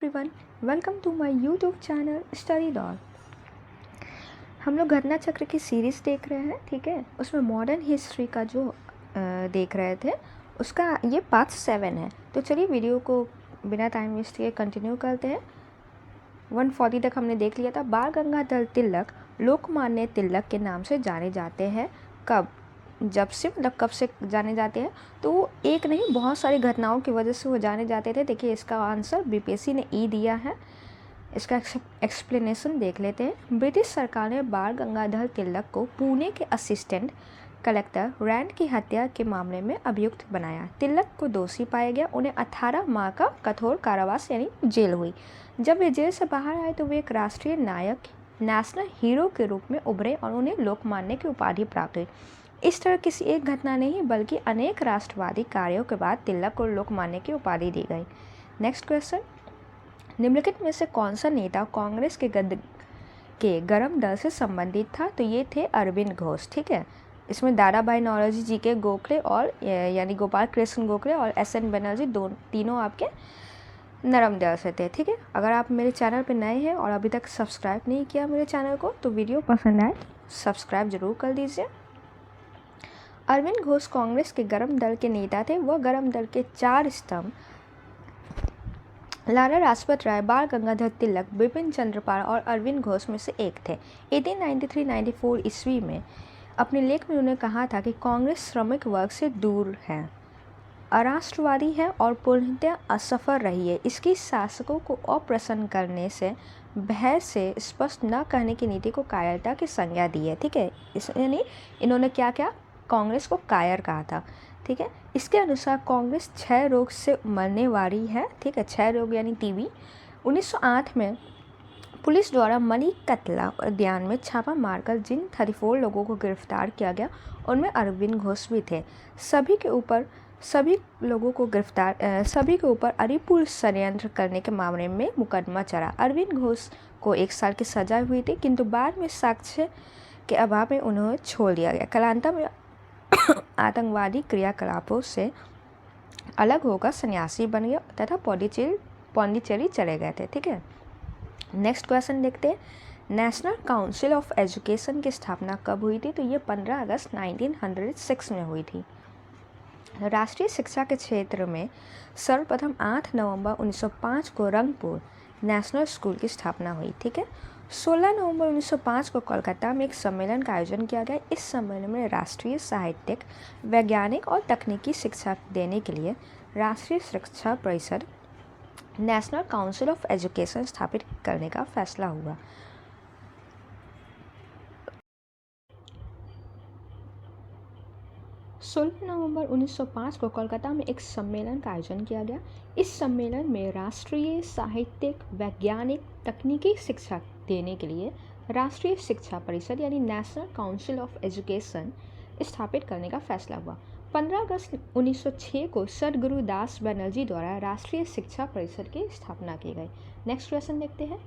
Everyone, welcome to my YouTube channel Study Doll. हम लोग घटना चक्र की सीरीज़ देख रहे हैं, ठीक है। उसमें मॉडर्न हिस्ट्री का जो देख रहे थे, उसका ये पार्ट 7 है। तो चलिए वीडियो को बिना टाइम वेस्ट किए कंटिन्यू करते हैं। 140 तक हमने देख लिया था। बाल गंगाधर तिलक लोकमान्य तिलक के नाम से जाने जाते हैं। जब से जाने जाते हैं, तो वो एक नहीं बहुत सारी घटनाओं की वजह से वो जाने जाते थे। देखिए इसका आंसर बीपीएससी ने ई दिया है। इसका एक्सप्लेनेशन देख लेते हैं। ब्रिटिश सरकार ने बाल गंगाधर तिलक को पुणे के असिस्टेंट कलेक्टर रैंड की हत्या के मामले में अभियुक्त बनाया। तिलक को दोषी पाया गया। उन्हें 18 माह का कठोर कारावास यानी जेल हुई। जब वे जेल से बाहर आए तो वे एक राष्ट्रीय नायक, नेशनल हीरो के रूप में उभरे और उन्हें लोकमान्य की उपाधि प्राप्त हुई। इस तरह किसी एक घटना नहीं बल्कि अनेक राष्ट्रवादी कार्यों के बाद तिलक को लोकमान्य की उपाधि दी गई। नेक्स्ट क्वेश्चन, निम्नलिखित में से कौन सा नेता कांग्रेस के गरम दल से संबंधित था? तो ये थे अरविंद घोष, ठीक है। इसमें दादा भाई नौरोजी जी के गोखले और यानी गोपाल कृष्ण गोखले और एस.एन. बनर्जी तीनों आपके नरम दल से थे, ठीक है। अगर आप मेरे चैनल पर नए हैं और अभी तक सब्सक्राइब नहीं किया मेरे चैनल को, तो वीडियो पसंद आए सब्सक्राइब जरूर कर दीजिए। अरविंद घोष कांग्रेस के गरम दल के नेता थे। वह गरम दल के 4 स्तंभ लाला लाजपत राय, बाल गंगाधर तिलक, बिपिन चंद्र पाल और अरविंद घोष में से एक थे। 1893-94 ईस्वी में अपने लेख में उन्होंने कहा था कि कांग्रेस श्रमिक वर्ग से दूर है, अराष्ट्रवादी है और पूर्णतः असफल रही है। इसकी शासकों को अप्रसन्न करने से भय से स्पष्ट न कहने की नीति को कायरता की संज्ञा दी है, ठीक है। यानी इन्होंने क्या क्या कांग्रेस को कायर कहा था, ठीक है। इसके अनुसार कांग्रेस क्षय रोग से मरने वाली है, ठीक है। क्षय रोग यानी टीबी। 1908 में पुलिस द्वारा मणिकतला उद्यान में छापा मारकर जिन 34 लोगों को गिरफ्तार किया गया, उनमें अरविंद घोष भी थे। सभी के ऊपर अरिपुर षड्यंत्र करने के मामले में मुकदमा चला। अरविंद घोष को 1 साल की सजा हुई थी, किंतु बाद में साक्ष्य के अभाव में उन्हें छोड़ दिया गया। कालांतर में आतंकवादी क्रियाकलापों से अलग होकर सन्यासी बन गए तथा पौंडीचेरी चले गए थे, ठीक है। नेक्स्ट क्वेश्चन देखते हैं। नेशनल काउंसिल ऑफ एजुकेशन की स्थापना कब हुई थी? तो ये 15 अगस्त 1906 में हुई थी। राष्ट्रीय शिक्षा के क्षेत्र में सर्वप्रथम 8 नवंबर 1905 को रंगपुर नेशनल स्कूल की स्थापना हुई, ठीक है। 16 नवंबर 1905 को कोलकाता में एक सम्मेलन का आयोजन किया गया। इस सम्मेलन में राष्ट्रीय साहित्यिक, वैज्ञानिक और तकनीकी शिक्षा देने के लिए राष्ट्रीय शिक्षा परिषद नेशनल काउंसिल ऑफ एजुकेशन स्थापित करने का फैसला हुआ। नवंबर 1905 को कोलकाता में एक सम्मेलन का आयोजन किया गया। इस सम्मेलन में राष्ट्रीय साहित्यिक, वैज्ञानिक, तकनीकी शिक्षा देने के लिए राष्ट्रीय शिक्षा परिषद यानी नेशनल काउंसिल ऑफ एजुकेशन स्थापित करने का फैसला हुआ। 15 अगस्त 1906 को सद्गुरु दास बनर्जी द्वारा राष्ट्रीय शिक्षा परिषद की स्थापना की गई। नेक्स्ट क्वेश्चन देखते हैं।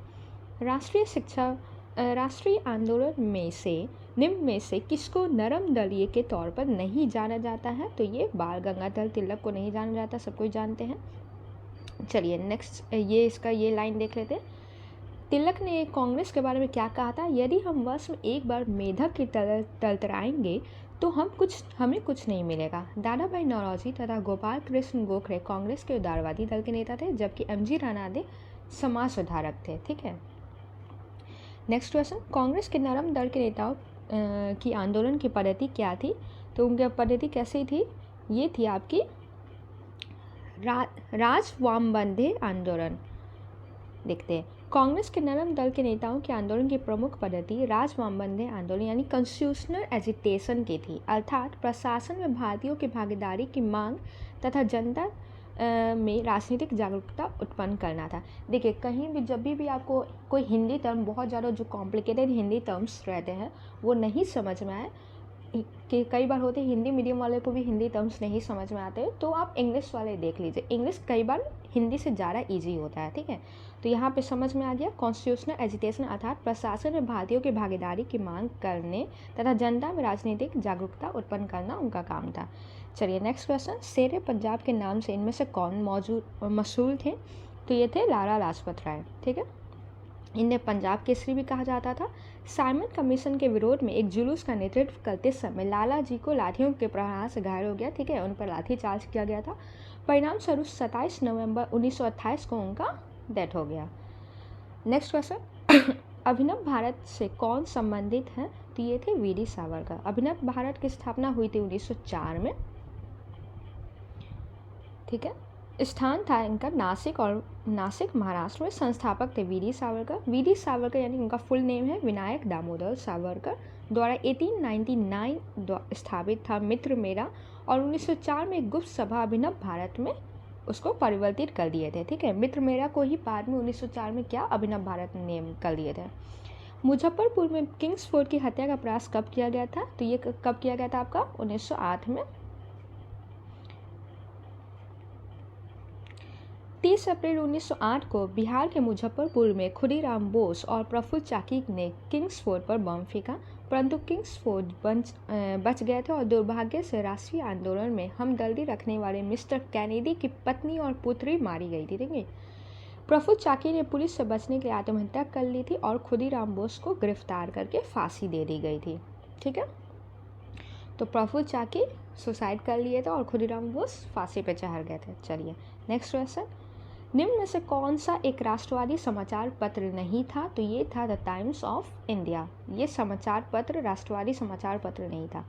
राष्ट्रीय आंदोलन में से निम्न में से किसको नरम दलीय के तौर पर नहीं जाना जाता है? तो ये बाल गंगाधर तिलक को नहीं जाना जाता, सब कोई जानते हैं। चलिए नेक्स्ट ये लाइन देख लेते हैं। तिलक ने कांग्रेस के बारे में क्या कहा था? यदि हम वर्ष में एक बार मेढक की तरह तलतराएंगे तो हमें कुछ नहीं मिलेगा। दादा भाई नौरोजी तथा गोपाल कृष्ण गोखले कांग्रेस के उदारवादी दल के नेता थे, जबकि एम.जी. रानाडे समाज सुधारक थे, ठीक है। नेक्स्ट क्वेश्चन, कांग्रेस के नरम दल के नेताओं की आंदोलन की पद्धति क्या थी? तो उनकी पद्धति कैसी थी? ये थी आपकी राजवामबंदी आंदोलन। देखते हैं। कांग्रेस के नरम दल के नेताओं के आंदोलन की प्रमुख पद्धति राजवामबंदी आंदोलन यानी कॉन्स्टिट्यूशनल एजिटेशन की थी, अर्थात प्रशासन में भारतीयों की भागीदारी की मांग तथा जनता में राजनीतिक जागरूकता उत्पन्न करना था। देखिए कहीं भी जब भी आपको कोई हिंदी टर्म, बहुत ज़्यादा जो कॉम्प्लिकेटेड हिंदी टर्म्स रहते हैं वो नहीं समझ में आए, कि कई बार होते हिंदी मीडियम वाले को भी हिंदी टर्म्स नहीं समझ में आते, तो आप इंग्लिश वाले देख लीजिए। इंग्लिश कई बार हिंदी से ज़्यादा ईजी होता है, ठीक है। तो यहाँ पे समझ में आ गया, कॉन्स्टिट्यूशनल एजिटेशन अर्थात प्रशासन में भारतीयों की भागीदारी की मांग करने तथा जनता में राजनीतिक जागरूकता उत्पन्न करना उनका काम था। चलिए नेक्स्ट क्वेश्चन, शेर पंजाब के नाम से इनमें से कौन मशहूर थे? तो ये थे लाला लाजपत राय, ठीक है। इन्हें पंजाब केसरी भी कहा जाता था। साइमन कमीशन के विरोध में एक जुलूस का नेतृत्व करते समय लाला जी को लाठियों के प्रहार से घायल हो गया, ठीक है, उन पर लाठी चार्ज किया गया था। परिणाम स्वरूप 27 नवंबर 1928 को उनका डेथ हो गया। नेक्स्ट क्वेश्चन, अभिनव भारत से कौन संबंधित है? तो ये थे वीडी सावरकर। अभिनव भारत की स्थापना हुई थी 1904 में, ठीक है। स्थान था इनका नासिक, और नासिक महाराष्ट्र में। संस्थापक थे वीडी सावरकर। वीडी सावरकर यानी उनका फुल नेम है विनायक दामोदर सावरकर, द्वारा 1899 स्थापित था मित्र मेरा, और 1904 में गुप्त सभा अभिनव भारत में उसको परिवर्तित कर दिए थे, ठीक है। मित्र मेरा को ही बाद में 1904 में क्या अभिनव भारत नेम कर दिए थे। मुजफ्फरपुर में किंग्सफोर्ड की हत्या का प्रयास कब किया गया था? तो ये कब किया गया था आपका? 1908 में। 30 अप्रैल 1908 को बिहार के मुजफ्फरपुर में खुदीराम बोस और प्रफुल्ल चाकी ने किंग्सफोर्ड पर बम फेंका, परंतु किंग्सफोर्ड बच गए थे और दुर्भाग्य से राष्ट्रीय आंदोलन में हमदर्दी रखने वाले मिस्टर कैनेडी की पत्नी और पुत्री मारी गई थी, ठीक है। प्रफुल्ल चाकी ने पुलिस से बचने के लिए आत्महत्या कर ली थी और खुदीराम बोस को गिरफ्तार करके फांसी दे दी गई थी, ठीक है। तो प्रफुल्ल चाकी सुसाइड कर लिए थे और खुदीराम बोस फांसी पे चढ़ गए थे। चलिए नेक्स्ट क्वेश्चन, निम्न में से कौन सा एक राष्ट्रवादी समाचार पत्र नहीं था? तो ये था द टाइम्स ऑफ इंडिया। ये समाचार पत्र राष्ट्रवादी समाचार पत्र नहीं था।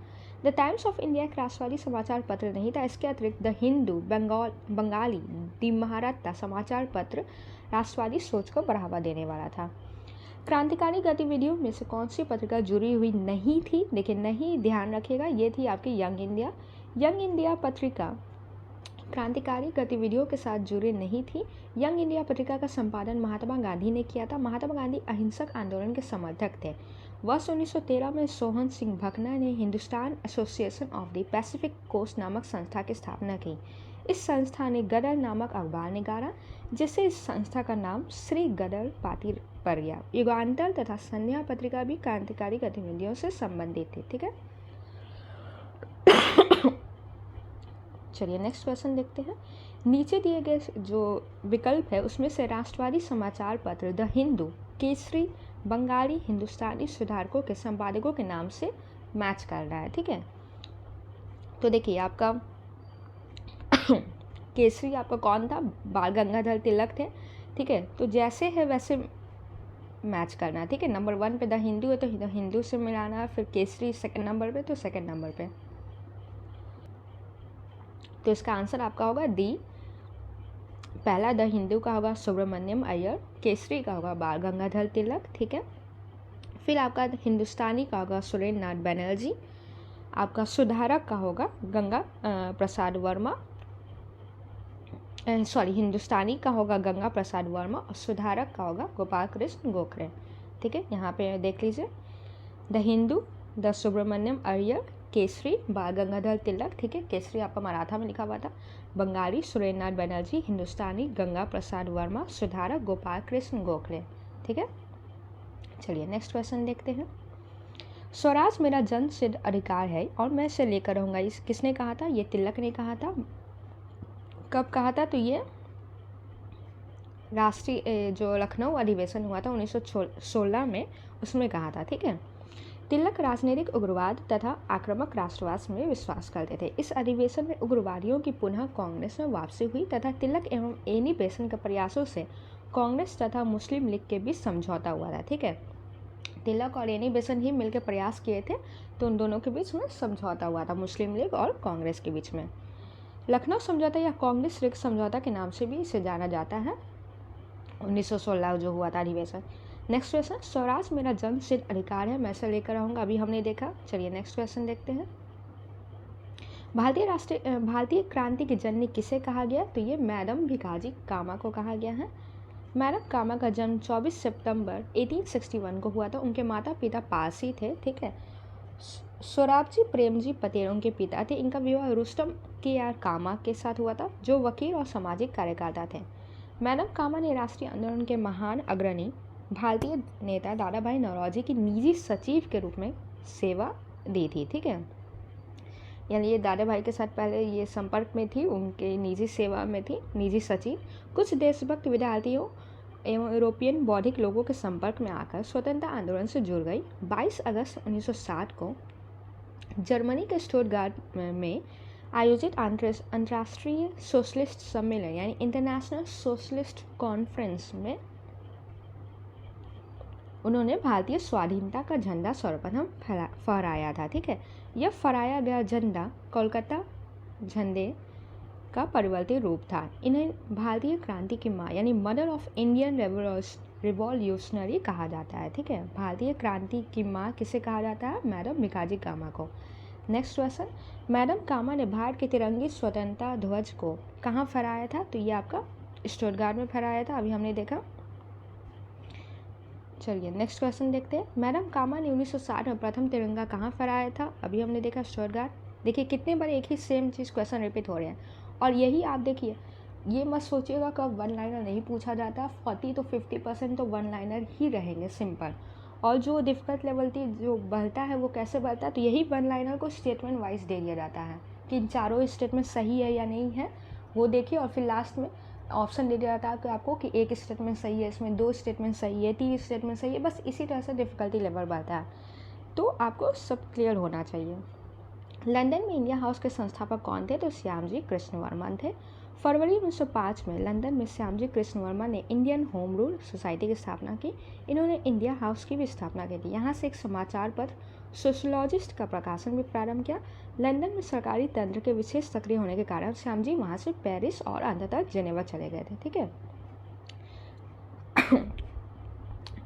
द टाइम्स ऑफ इंडिया एक राष्ट्रवादी समाचार पत्र नहीं था। इसके अतिरिक्त द हिंदू, बंगाली, द महाराष्ट्र समाचार पत्र राष्ट्रवादी सोच को बढ़ावा देने वाला था। क्रांतिकारी गतिविधियों में से कौन सी पत्रिका जुड़ी हुई नहीं थी? देखिए नहीं, ध्यान रखिएगा, ये थी आपकी यंग इंडिया। यंग इंडिया पत्रिका क्रांतिकारी गतिविधियों के साथ जुड़े नहीं थी। यंग इंडिया पत्रिका का संपादन महात्मा गांधी ने किया था। महात्मा गांधी अहिंसक आंदोलन के समर्थक थे। वर्ष 1913 में सोहन सिंह भकना ने Hindustan association of the Pacific coast नामक संस्था की स्थापना की। इस संस्था ने गदर नामक अखबार निकाला, जिससे इस संस्था का नाम श्री गदर पार्टी पड़ गया। युगांतर तथा संध्या पत्रिका भी क्रांतिकारी गतिविधियों से संबंधित थी, ठीक है। चलिए नेक्स्ट क्वेश्चन देखते हैं। नीचे दिए गए जो विकल्प है उसमें से राष्ट्रवादी समाचार पत्र द हिंदू, केसरी, बंगाली, हिंदुस्तानी सुधारकों के संपादकों के नाम से मैच कर रहा है, ठीक है। तो देखिए आपका केसरी आपका कौन था? बाल गंगाधर तिलक थे, ठीक है। तो जैसे है वैसे मैच करना है, ठीक है। नंबर 1 पे द हिंदू है तो द हिंदू से मिलाना है, फिर केसरी सेकंड नंबर पे तो सेकंड नंबर पे। तो इसका आंसर आपका होगा डी। पहला द हिंदू का होगा सुब्रमण्यम अय्यर, केसरी का होगा बाल गंगाधर तिलक, ठीक है। फिर आपका हिंदुस्तानी का होगा सुरेंद्र नाथ बनर्जी, आपका सुधारक का होगा गंगा प्रसाद वर्मा, हिंदुस्तानी का होगा गंगा प्रसाद वर्मा और सुधारक का होगा गोपाल कृष्ण गोखले, ठीक है। यहाँ पे देख लीजिए, द हिंदू द सुब्रमण्यम अय्यर, केसरी बाल गंगाधर तिलक, ठीक है। केसरी आपका मराठा में लिखा हुआ था। बंगाली सुरेंद्र नाथ बनर्जी, हिंदुस्तानी गंगा प्रसाद वर्मा, सुधारक गोपाल कृष्ण गोखले, ठीक है। चलिए नेक्स्ट क्वेश्चन देखते हैं। स्वराज मेरा जन सिद्ध अधिकार है और मैं इसे लेकर रहूँगा, इस किसने कहा था? ये तिलक ने कहा था। कब कहा था? तो ये राष्ट्रीय जो लखनऊ अधिवेशन हुआ था 1916 में, उसमें कहा था, ठीक है। तिलक राजनीतिक उग्रवाद तथा आक्रामक राष्ट्रवाद में विश्वास करते थे। इस अधिवेशन में उग्रवादियों की पुनः कांग्रेस में वापसी हुई तथा तिलक एवं एनी बेसेंट के प्रयासों से कांग्रेस तथा मुस्लिम लीग के बीच समझौता हुआ था, ठीक है। तिलक और एनी बेसेंट ही मिलकर प्रयास किए थे, तो उन दोनों के बीच में समझौता हुआ था, मुस्लिम लीग और कांग्रेस के बीच में। लखनऊ समझौता या कांग्रेस लीग समझौता के नाम से भी इसे जाना जाता है, 1916 जो हुआ था अधिवेशन। नेक्स्ट क्वेश्चन, स्वराज मेरा जन सिद्ध अधिकार है, मैं इसे लेकर आऊँगा, अभी हमने देखा। चलिए नेक्स्ट क्वेश्चन देखते हैं। भारतीय क्रांति की जननी किसे कहा गया? तो ये मैडम भिकाजी कामा को कहा गया है। मैडम कामा का जन्म 24 सितंबर 1861 को हुआ था। उनके माता पिता पारसी थे, ठीक है। सोराबजी प्रेमजी पटेल उनके पिता थे। इनका विवाह रुस्तम के कामा के साथ हुआ था, जो वकील और सामाजिक कार्यकर्ता थे। मैडम कामा ने राष्ट्रीय आंदोलन के महान अग्रणी भारतीय नेता दादा भाई नौरोजी की निजी सचिव के रूप में सेवा दी थी, ठीक है। यानी ये दादा भाई के साथ पहले ये संपर्क में थी, उनके निजी सेवा में थी, निजी सचिव। कुछ देशभक्त विद्यार्थियों एवं यूरोपियन बौद्धिक लोगों के संपर्क में आकर स्वतंत्रता आंदोलन से जुड़ गई। 22 अगस्त 1960 को जर्मनी के स्टुटगार्ट में आयोजित अंतर्राष्ट्रीय सोशलिस्ट सम्मेलन यानी इंटरनेशनल सोशलिस्ट कॉन्फ्रेंस में उन्होंने भारतीय स्वाधीनता का झंडा सर्वप्रथम फहराया था। ठीक है, यह फहराया गया झंडा कोलकाता झंडे का परिवर्तित रूप था। इन्हें भारतीय क्रांति की माँ यानी मदर ऑफ इंडियन रिवॉल्यूशनरी कहा जाता है। ठीक है, भारतीय क्रांति की माँ किसे कहा जाता है? मैडम भिकाजी कामा को। नेक्स्ट क्वेश्चन, मैडम कामा ने भारत के तिरंगी स्वतंत्रता ध्वज को कहाँ फहराया था? तो ये आपका स्टुटगार्ट में फहराया था, अभी हमने देखा। चलिए नेक्स्ट क्वेश्चन देखते हैं। मैडम कामा ने 1960 में प्रथम तिरंगा कहाँ फहराया था? अभी हमने देखा स्टुटगार्ट। देखिए कितने बार एक ही सेम चीज़ क्वेश्चन रिपीट हो रहे हैं, और यही आप देखिए, ये मत सोचिएगा कब वन लाइनर नहीं पूछा जाता। 40 तो 50% तो वन लाइनर ही रहेंगे, सिंपल। और जो डिफ़िकल्ट लेवल की जो बढ़ता है वो कैसे बढ़ता है? तो यही वन लाइनर को स्टेटमेंट वाइज दे दिया जाता है कि इन चारों स्टेटमेंट सही है या नहीं है, वो देखिए, और फिर लास्ट में ऑप्शन दे दिया जाता है कि आपको कि एक स्टेटमेंट सही है, इसमें 2 स्टेटमेंट सही है, 3 स्टेटमेंट सही है। बस इसी तरह से डिफ़िकल्टी लेवल बढ़ता है, तो आपको सब क्लियर होना चाहिए। लंदन में इंडिया हाउस के संस्थापक कौन थे? तो श्यामजी कृष्ण वर्मा थे। फरवरी 1905 में लंदन में श्यामजी कृष्ण वर्मा ने इंडियन होम रूल सोसाइटी की स्थापना की। इन्होंने इंडिया हाउस की भी स्थापना की थी। यहाँ से एक समाचार पत्र सोशलॉजिस्ट का प्रकाशन भी प्रारंभ किया। लंदन में सरकारी तंत्र के विशेष सक्रिय होने के कारण श्यामजी वहाँ से पेरिस और अंततः जेनेवा चले गए थे। ठीक है,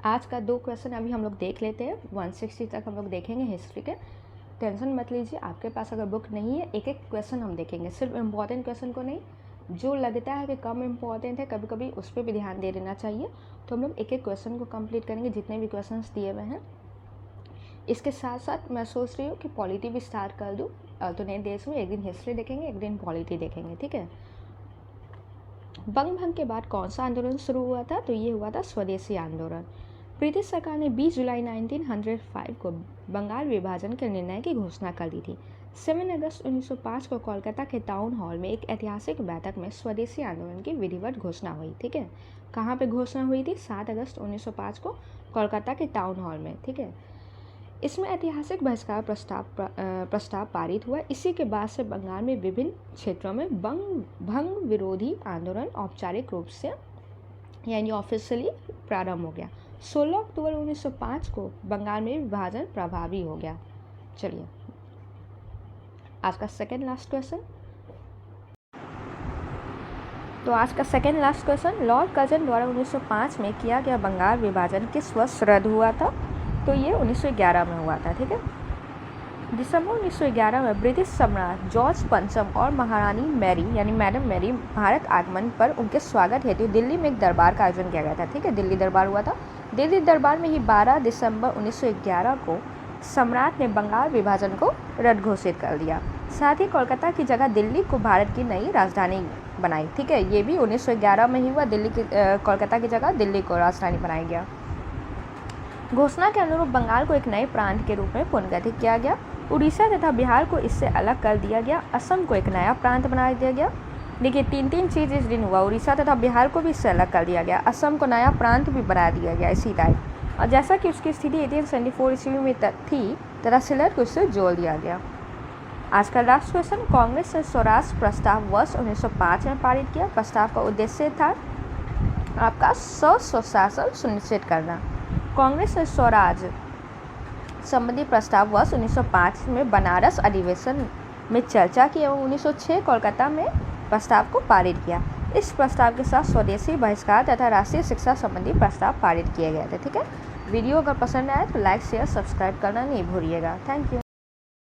आज का 2 क्वेश्चन अभी हम लोग देख लेते हैं। 160 तक हम लोग देखेंगे हिस्ट्री के। टेंशन मत लीजिए, आपके पास अगर बुक नहीं है, एक एक क्वेश्चन हम देखेंगे, सिर्फ इम्पॉर्टेंट क्वेश्चन को नहीं। जो लगता है कि कम इम्पॉर्टेंट है, कभी कभी उस पर भी ध्यान दे देना चाहिए। तो हम लोग एक एक क्वेश्चन को कंप्लीट करेंगे, जितने भी क्वेश्चंस दिए हुए हैं। इसके साथ साथ मैं सोच रही हूँ कि पॉलिटी भी स्टार्ट कर दूँ, तो नए देश में एक दिन हिस्ट्री देखेंगे, एक दिन पॉलिटी देखेंगे। ठीक है, बंग भंग के बाद कौन सा आंदोलन शुरू हुआ था? तो ये हुआ था स्वदेशी आंदोलन। ब्रिटिश सरकार ने 20 जुलाई 1905 को बंगाल विभाजन के निर्णय की घोषणा कर दी थी। 7 अगस्त 1905 को कोलकाता के टाउन हॉल में एक ऐतिहासिक बैठक में स्वदेशी आंदोलन की विधिवत घोषणा हुई। ठीक है, कहाँ पे घोषणा हुई थी? 7 अगस्त 1905 को कोलकाता के टाउन हॉल में। ठीक है, इसमें ऐतिहासिक बहिष्कार प्रस्ताव पारित हुआ। इसी के बाद से बंगाल में विभिन्न क्षेत्रों में भंग विरोधी आंदोलन औपचारिक रूप से यानी ऑफिशियली प्रारंभ हो गया। 16 अक्टूबर 1905 को बंगाल में विभाजन प्रभावी हो गया। चलिए आज का सेकेंड लास्ट क्वेश्चन। तो आज का second last question, Lord Curzon द्वारा 1905 में किया गया बंगाल विभाजन किस वर्ष रद्द हुआ था? तो ये 1911 में हुआ था। ठीक है, दिसंबर 1911 में ब्रिटिश सम्राट जॉर्ज पंचम और महारानी मैरी यानी मैडम मैरी भारत आगमन पर उनके स्वागत हेतु दिल्ली में एक दरबार का आयोजन किया गया था। ठीक है, दिल्ली दरबार हुआ था। दिल्ली दरबार में ही 12 दिसंबर 1911 को सम्राट ने बंगाल विभाजन को रद्द घोषित कर दिया। साथ ही कोलकाता की जगह दिल्ली को भारत की नई राजधानी बनाई। ठीक है, ये भी 1911 में ही हुआ। दिल्ली की कोलकाता की जगह दिल्ली को राजधानी बनाया गया। घोषणा के अनुरूप बंगाल को एक नए प्रांत के रूप में पुनर्गठित किया गया। उड़ीसा तथा बिहार को इससे अलग कर दिया गया। असम को एक नया प्रांत बना दिया गया। देखिए 3 चीज़ इस दिन हुआ। उड़ीसा तथा बिहार को भी इससे अलग कर दिया गया। असम को नया प्रांत भी बना दिया गया इसी टाइप। और जैसा कि उसकी स्थिति 1874 ईस्वी में थी तथा सिलर को इससे जोड़ दिया गया। आज का लास्ट क्वेश्चन, कांग्रेस ने स्वराज प्रस्ताव वर्ष 1905 में पारित किया। प्रस्ताव का उद्देश्य था आपका स्वशासन सुनिश्चित करना। कांग्रेस ने स्वराज संबंधी प्रस्ताव वर्ष 1905 में बनारस अधिवेशन में चर्चा की एवं 1906 कोलकाता में प्रस्ताव को पारित किया। इस प्रस्ताव के साथ स्वदेशी बहिष्कार तथा राष्ट्रीय शिक्षा संबंधी प्रस्ताव पारित किए गए थे। ठीक है, वीडियो अगर पसंद आए तो लाइक शेयर सब्सक्राइब करना नहीं भूलिएगा। Thank you.